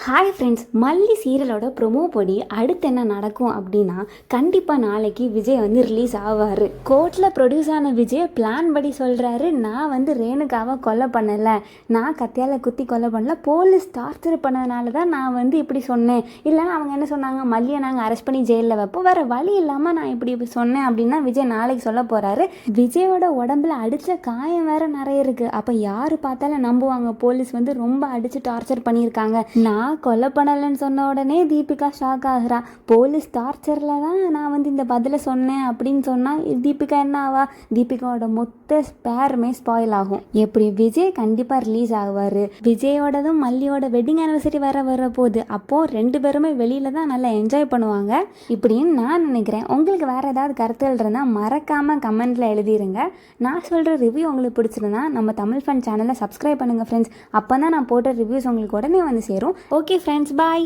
Hi friends, மல்லி சீரியலோட promo படி அடுத்து என்ன நடக்கும் அப்படின்னா, கண்டிப்பாக நாளைக்கு விஜய் வந்து ரிலீஸ் ஆவார். கோர்ட்டில் ப்ரொடியூஸ் ஆன விஜய் பிளான் படி சொல்கிறாரு, நான் வந்து ரேணுகாவை கொலை பண்ணலை, நான் கத்தியால் குத்தி கொலை பண்ணல, போலீஸ் டார்ச்சர் பண்ணதுனால தான் நான் வந்து இப்படி சொன்னேன். இல்லைன்னா அவங்க என்ன சொன்னாங்க, மல்லியை நாங்கள் அரெஸ்ட் பண்ணி ஜெயிலில் வைப்போம், வேறு வழி இல்லாமல் நான் இப்படி சொன்னேன் அப்படின்னா விஜய் நாளைக்கு சொல்ல போகிறாரு. விஜயோட உடம்புல அடித்த காயம் வேறு நிறைய இருக்குது. அப்போ யார் பார்த்தாலும் நம்புவாங்க, போலீஸ் வந்து ரொம்ப அடித்து டார்ச்சர் பண்ணியிருக்காங்க. நான் கொலை பண்ணலைன்னு சொன்ன உடனே தீபிகா ஷாக் ஆகுறா. போலீஸ் டார்ச்சரில் தான் நான் வந்து இந்த பதிலை சொன்னேன் அப்படின்னு சொன்னால் தீபிகா என்ன ஆவா, தீபிகாவோட மொத்த ஸ்பேருமே ஸ்பாயில் ஆகும். எப்படி விஜய் கண்டிப்பாக ரிலீஸ் ஆகுவார். விஜயோடதும் மல்லியோட வெட்டிங் ஆனிவர்சரி வர போகுது. அப்போது ரெண்டு பேருமே வெளியில் தான் நல்லா என்ஜாய் பண்ணுவாங்க இப்படின்னு நான் நினைக்கிறேன். உங்களுக்கு வேறு ஏதாவது கருத்துகள் இருந்தால் மறக்காமல் கமெண்ட்டில் எழுதிருங்க. நான் சொல்கிற ரிவ்யூ உங்களுக்கு பிடிச்சிருந்தா நம்ம தமிழ் ஃபன் சேனலை சப்ஸ்கிரைப் பண்ணுங்கள் ஃப்ரெண்ட்ஸ். அப்போ தான் நான் போட்ட ரிவ்யூஸ் உங்களுக்கு உடனே வந்து சேரும். ஓகே ஃப்ரெண்ட்ஸ், பாய்.